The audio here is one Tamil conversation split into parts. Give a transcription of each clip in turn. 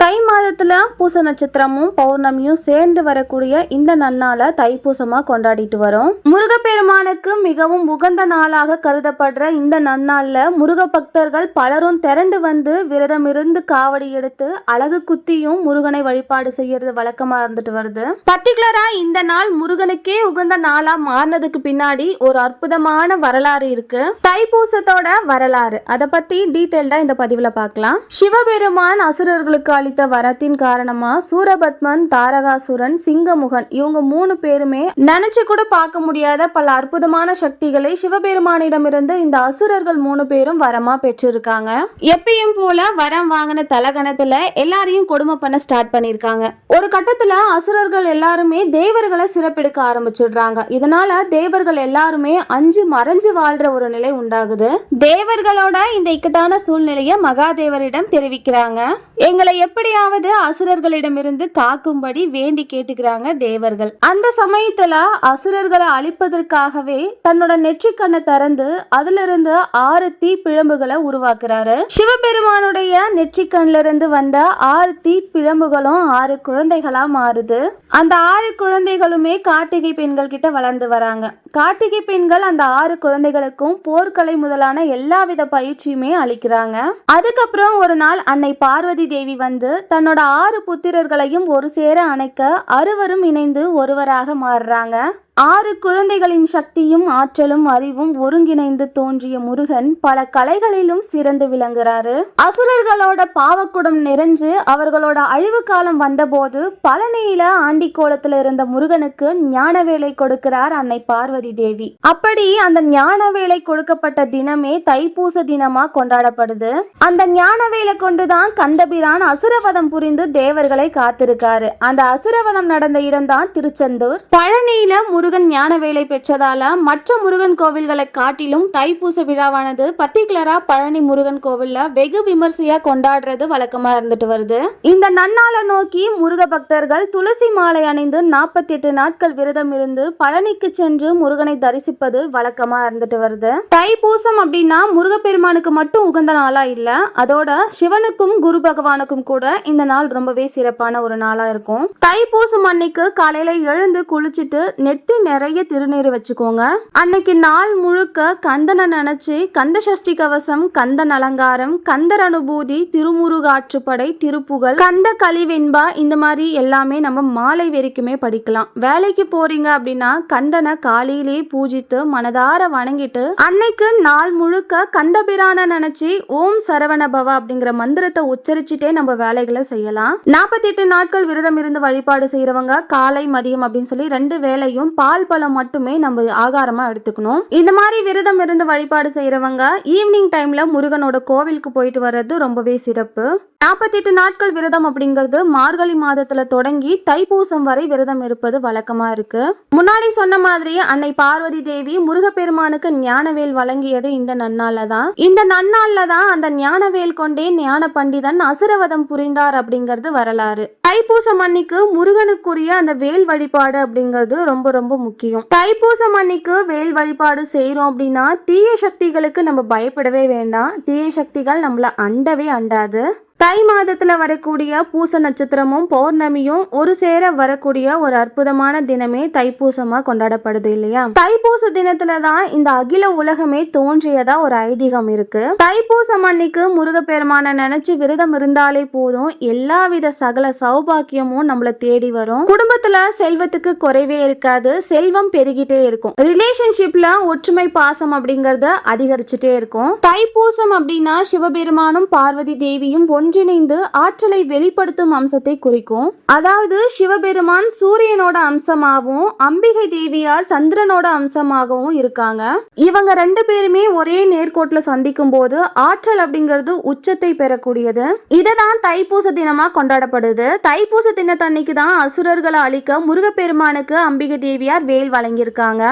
தை மாதத்துல பூச நட்சத்திரமும் பௌர்ணமியும் சேர்ந்து வரக்கூடிய இந்த நன்னாளை தைப்பூசமா கொண்டாடிட்டு வரோம். முருகப்பெருமானுக்கு மிகவும் உகந்த நாளாக கருதப்படுற இந்த நன்னாள்ல முருக பக்தர்கள் பலரும் திரண்டு வந்து விரதம் இருந்து காவடி எடுத்து அழகு குத்தியும் முருகனை வழிபாடு செய்யறது வழக்கமா இருந்துட்டு வருது. பர்டிகுலரா இந்த நாள் முருகனுக்கே உகந்த நாளா மாறினதுக்கு பின்னாடி ஒரு அற்புதமான வரலாறு இருக்கு. தைப்பூசத்தோட வரலாறு அதை பத்தி டீட்டெயில்டா இந்த பதிவுல பார்க்கலாம். சிவபெருமான் அசுரர்களுக்கு அளித்த வரத்தின் காரணமா சூரபத்மன், தாரகாசுரன், சிங்கமுகன் இவங்க 3 பேருமே நினைச்சு கூட பார்க்க முடியாத பல அற்புதமான சக்திகளை சிவபெருமானிடமிருந்து இந்த அசுரர்கள் 3 பேரும் வரமா பெற்றிருக்காங்க. எப்பயும் போல வரம் வாங்கின தலகணத்துல எல்லாரையும் கொடுமை பண்ண ஸ்டார்ட் பண்ணிருக்காங்க. ஒரு கட்டத்துல அசுரர்கள் எல்லாருமே தேவர்களை சிறப்பெடுக்க ஆரம்பிச்சிடுறாங்க. இதனால தேவர்கள் எல்லாருமே அஞ்சு மறைஞ்சு வாழ்ற ஒரு நிலை உண்டாகுது. தேவர்களோட இந்த இக்கட்டான சூழ்நிலையை மகாதேவரிடம் தெரிவிக்கிறாங்க. எங்களை எப்படியாவது அசுரர்களிடமிருந்து காக்கும்படி வேண்டி கேட்டுக்கிறாங்க தேவர்கள். அந்த சமயத்துல அசுரர்களை அழிப்பதற்காகவே தன்னோட நெற்றிக்கண்ணை திறந்து அதிலிருந்து 6 தீ பிழம்புகளை உருவாக்குறாரு. சிவபெருமானுடைய நெற்றிக்கண்ல இருந்து வந்த 6 தீ பிழம்புகளும் 6 குழந்தைகளா மாறுது. அந்த 6 குழந்தைகளுமே கார்த்திகை பெண்கள் கிட்ட வளர்ந்து வராங்க. கார்த்திகை பெண்கள் அந்த 6 குழந்தைகளுக்கும் போர்க்கலை முதலான எல்லாவித பயிற்சியுமே அளிக்கிறாங்க. அதுக்கப்புறம் ஒரு நாள் அன்னை பார்வதி தேவி வந்து தன்னோட 6 புத்திரர்களையும் ஒரு சேர அணைக்க அறுவரும் இணைந்து ஒருவராக மாறுறாங்க. 6 குழந்தைகளின் சக்தியும் ஆற்றலும் அறிவும் ஒருங்கிணைந்து தோன்றிய முருகன் பல கலைகளிலும் சிறந்து விளங்குறாரு. அசுரர்களோட பாவக்குடம் நிறைஞ்சு அவர்களோட அழிவு காலம் வந்தபோது பழனியில ஆண்டி கோலத்துல இருந்த முருகனுக்கு ஞான வேலை கொடுக்கிறார் அன்னை பார்வதி தேவி. அப்படி அந்த ஞான வேலை கொடுக்கப்பட்ட தினமே தைப்பூச தினமா கொண்டாடப்படுது. அந்த ஞான வேலை கொண்டுதான் கந்தபிரான் அசுரவதம் புரிந்து தேவர்களை காத்திருக்காரு. அந்த அசுரவதம் நடந்த இடம்தான் திருச்செந்தூர். பழனியில முருகன் ஞான வேலை பெற்றதால மற்ற முருகன் கோவில்களை காட்டிலும் தைப்பூச விழாவானது பர்டிகுலரா பழனி முருகன் கோவில்ல வெகு விமர்சையா கொண்டாடுறது வழக்கமா இருந்துட்டு வருது. இந்த நன்னாளை நோக்கி முருக பக்தர்கள் துளசி மாலை அணிந்து 48 நாட்கள் விரதம் இருந்து பழனிக்கு சென்று முருகனை தரிசிப்பது வழக்கமா இருந்துட்டு வருது. தைப்பூசம் அப்படின்னா முருகப்பெருமானுக்கு மட்டும் உகந்த நாளா இல்ல, அதோட சிவனுக்கும் குரு பகவானுக்கும் கூட இந்த நாள் ரொம்பவே சிறப்பான ஒரு நாளா இருக்கும். தைப்பூசம் அன்னைக்கு காலையில எழுந்து குளிச்சுட்டு நெத்தி நிறைய திருநீர் வச்சுக்கோங்க. அன்னைக்கு நாள் முழுக்க கந்தனை நினைச்சு கந்த சஷ்டி கவசம், கந்தன் அலங்காரம், கந்தர் அனுபூதி, திருமுருகாற்றுப்படை, திருப்புகழ், கந்த கலிவெண்பா இந்த மாதிரி எல்லாமே நம்ம மாலை வரைக்குமே படிக்கலாம். வேலைக்கு போறீங்க அப்படின்னா கந்தனை காலையிலே பூஜித்து மனதார வணங்கிட்டு அன்னைக்கு நாள் முழுக்க கந்தபிரான நினைச்சு ஓம் சரவண பவ அப்படிங்கிற மந்திரத்தை உச்சரிச்சுட்டே நம்ம வேலைகளை செய்யலாம். 48 நாட்கள் விரதம் இருந்து வழிபாடு செய்யறவங்க காலை மதியம் அப்படின்னு சொல்லி 2 வேளையும் பால் பழம் மட்டுமே நம்ம ஆகாரமா எடுத்துக்கணும். இந்த மாதிரி விரதம் இருந்து வழிபாடு செய்யறவங்க ஈவினிங் டைம்ல முருகனோட கோவிலுக்கு போயிட்டு வர்றது ரொம்பவே சிறப்பு. 48 நாட்கள் விரதம் அப்படிங்கிறது மார்கழி மாதத்துல தொடங்கி தைப்பூசம் வரை விரதம் இருப்பது வழக்கமா இருக்கு. முன்னாடி சொன்ன மாதிரி அன்னை பார்வதி தேவி முருகப்பெருமானுக்கு ஞானவேல் வழங்கியது இந்த நன்னாள்ல தான். இந்த நன்னாள்ல தான் அந்த ஞானவேல் கொண்டே ஞான பண்டிதன் அசுரவதம் புரிந்தார் அப்படிங்கிறது வரலாறு. தைப்பூசம் அன்னைக்கு முருகனுக்குரிய அந்த வேல் வழிபாடு அப்படிங்கிறது ரொம்ப ரொம்ப முக்கியம். தைப்பூசம் அன்னைக்கு வேல் வழிபாடு செய்யறோம் அப்படின்னா தீய சக்திகளுக்கு நம்ம பயப்படவே வேண்டாம். தீய சக்திகள் நம்மள அண்டவே அண்டாது. தை மாதத்துல வரக்கூடிய பூச நட்சத்திரமும் பௌர்ணமியும் ஒரு சேர வரக்கூடிய ஒரு அற்புதமான தினமே தைப்பூசமா கொண்டாடப்படுது இல்லையா? தைப்பூச தினத்துலதான் இந்த அகில உலகமே தோன்றியதா ஒரு ஐதீகம் இருக்கு. தைப்பூசம் அன்னைக்கு முருகப்பெருமான நினைச்சு விரதம் இருந்தாலே போதும், எல்லாவித சகல சௌபாக்கியமும் நம்மள தேடி வரும். குடும்பத்துல செல்வத்துக்கு குறைவே இருக்காது, செல்வம் பெருகிட்டே இருக்கும். ரிலேஷன்ஷிப்ல ஒற்றுமை பாசம் அப்படிங்கறது அதிகரிச்சுட்டே இருக்கும். தைப்பூசம் அப்படின்னா சிவபெருமானும் பார்வதி தேவியும் ஒன்றிணைந்து ஆற்றலை வெளிப்படுத்தும் அம்சத்தை குறிக்கும். அதாவது சிவபெருமான் சூரியனோட அம்சமாகவும் அம்பிகை தேவியார் சந்திரனோட அம்சமாகவும் இருக்காங்க. இவங்க 2 பேருமே ஒரே நேர்கோட்டுல சந்திக்கும் போது ஆற்றல் அப்படிங்கிறது உச்சத்தை பெறக்கூடியது. இதுதான் தைப்பூச தினமா கொண்டாடப்படுது. தைப்பூச தினத்தன்னைக்கு தான் அசுரர்களை அழிக்க முருகப்பெருமானுக்கு அம்பிகை தேவியார் வேல் வழங்கியிருக்காங்க.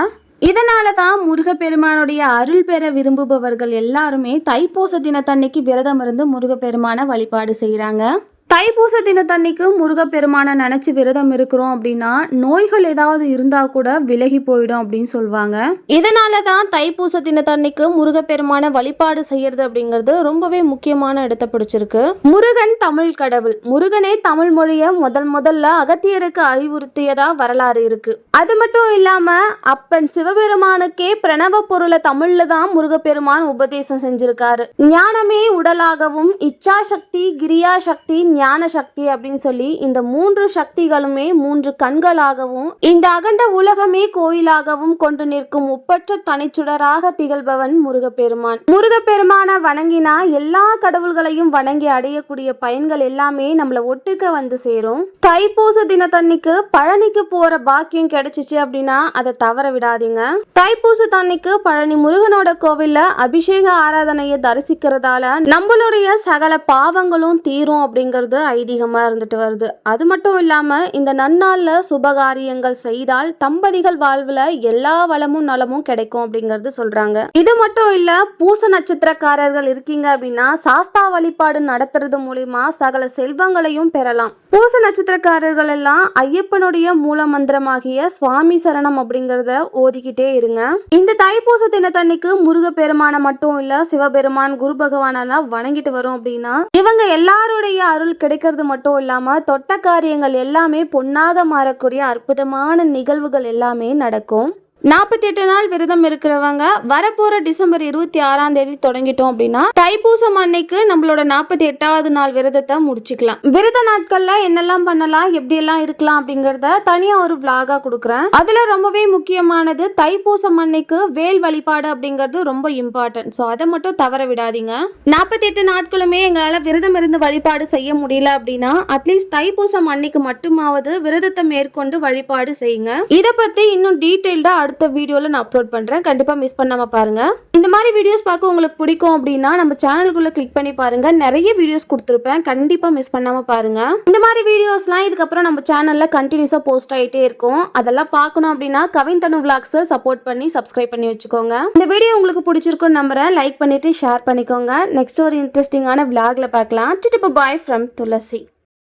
இதனாலதான் முருகப்பெருமானுடைய அருள் பெற விரும்புபவர்கள் எல்லாருமே தைப்பூச தினத்தன்னைக்கு விரதம் இருந்து முருகப்பெருமான வழிபாடு செய்யறாங்க. தைப்பூச தினத்தன்னைக்கு முருகப்பெருமானை நினைச்சு விரதம் இருக்கிறோம் அப்படின்னா நோய்கள் ஏதாவது இருந்தா கூட விலகி போயிடும் அப்படின்னு சொல்லுவாங்க. இதனாலதான் தைப்பூச தினத்தன்னைக்கு முருகப்பெருமானை வழிபாடு செய்யறது அப்படிங்கிறது ரொம்பவே முக்கியமான இடத்தை பிடிச்சிருக்கு. முருகன் தமிழ் கடவுள். முருகனே தமிழ் மொழியை முதல்ல அகத்தியருக்கு அறிவுறுத்தியதா வரலாறு இருக்கு. அது மட்டும் இல்லாம அப்பன் சிவபெருமானுக்கே பிரணவ பொருளை தமிழ்ல தான் முருகப்பெருமான் உபதேசம் செஞ்சிருக்காரு. ஞானமே உடலாகவும் இச்சா சக்தி, கிரியா சக்தி, ஞான சக்தி அப்படின்னு சொல்லி இந்த 3 சக்திகளுமே 3 கண்களாகவும் இந்த அகண்ட உலகமே கோயிலாகவும் கொண்டு நிற்கும் ஒப்பற்ற தனிச்சுடராக திகழ்பவன் முருகப்பெருமான். முருகப்பெருமான வணங்கினா எல்லா கடவுள்களையும் வணங்கி அடையக்கூடிய பயன்கள் எல்லாமே நம்மள ஒட்டுக்க வந்து சேரும். தைப்பூச தினத்தன்னைக்கு பழனிக்கு போற பாக்கியம் கிடைச்சிச்சு அப்படின்னா அதை தவற விடாதீங்க. தைப்பூச தன்னைக்கு பழனி முருகனோட கோவில்ல அபிஷேக ஆராதனையை தரிசிக்கிறதால நம்மளுடைய சகல பாவங்களும் தீரும் அப்படிங்கிறது ஐதீகமா இருந்துட்டு வருது. அது மட்டும் இல்லாம இந்த நன்னாள்ல சுபகாரியங்கள் செய்தால் தம்பதிகள் வாழ்வுல எல்லா வளமும் நலமும் கிடைக்கும் அப்படிங்கறது சொல்றாங்க. இது மட்டும் இல்ல, பூச நட்சத்திரக்காரர்கள் இருக்கீங்க அப்படின்னா சாஸ்தா வழிபாடு நடத்துறது மூலியமா சகல செல்வங்களையும் பெறலாம். பூச நட்சத்திரக்காரர்கள் எல்லாம் ஐயப்பனுடைய மூல மந்திரமாகிய சுவாமி சரணம் அப்படிங்கறத ஓதிக்கிட்டே இருங்க. இந்த தைப்பூச தினத்தன்னைக்கு முருகப்பெருமான மட்டும் இல்ல சிவபெருமான், குரு பகவானெல்லாம் வணங்கிட்டு வரும் அப்படின்னா இவங்க எல்லாருடைய அருள் கிடைக்கிறது மட்டும் இல்லாம தொட்ட காரியங்கள் எல்லாமே பொன்னாக மாறக்கூடிய அற்புதமான நிகழ்வுகள் எல்லாமே நடக்கும். 48 நாள் விரதம் இருக்கிறவங்க வரப்போற டிசம்பர் 26ஆம் தேதி தொடங்கிட்டோம் அப்படின்னா தைப்பூசம் அன்னைக்கு நம்மளோட 48வது நாள் விரதத்தை முடிச்சுக்கலாம். விரத நாட்கள்ல என்னெல்லாம் பண்ணலாம், எப்படி எல்லாம் இருக்கலாம் அப்படிங்கறத தனியா ஒரு விளாகா கொடுக்குறேன். அதுல ரொம்பவே முக்கியமானது தைப்பூசம் அன்னைக்கு வேல் வழிபாடு அப்படிங்கிறது ரொம்ப இம்பார்ட்டன்ட். ஸோ அதை மட்டும் தவற விடாதீங்க. 48 நாட்களுமே எங்களால விரதம் இருந்து வழிபாடு செய்ய முடியல அப்படின்னா அட்லீஸ்ட் தைப்பூசம் அன்னைக்கு மட்டுமாவது விரதத்தை மேற்கொண்டு வழிபாடு செய்யுங்க. இதை பத்தி இன்னும் டீட்டெயில்டா அடுத்த வீடியோல நான் அப்லோட் பண்றேன். கண்டிப்பா மிஸ் பண்ணாம பாருங்க. இந்த மாதிரி வீடியோஸ் பார்க்க உங்களுக்கு பிடிக்கும் அப்படின்னா நம்ம சேனலுக்குள்ள கிளிக் பண்ணி பாருங்க. நிறைய வீடியோஸ் கொடுத்துருப்பேன். கண்டிப்பா மிஸ் பண்ணாம பாருங்க. இந்த மாதிரி வீடியோஸ்லாம் இதுக்கப்புறம் நம்ம சேனல்ல கண்டினியூஸா போஸ்ட் ஆயிட்டே இருக்கும். அதெல்லாம் பார்க்கணும் அப்படின்னா கவின் தனு விளாக்ஸை சப்போர்ட் பண்ணி சப்ஸ்கிரைப் பண்ணி வச்சுக்கோங்க. இந்த வீடியோ உங்களுக்கு பிடிச்சிருக்குன்னு நம்புறேன். லைக் பண்ணிட்டு ஷேர் பண்ணிக்கோங்க. நெக்ஸ்ட் ஒரு இன்ட்ரெஸ்டிங்கான விளாக்ல பார்க்கலாம். Bye from Thulasi.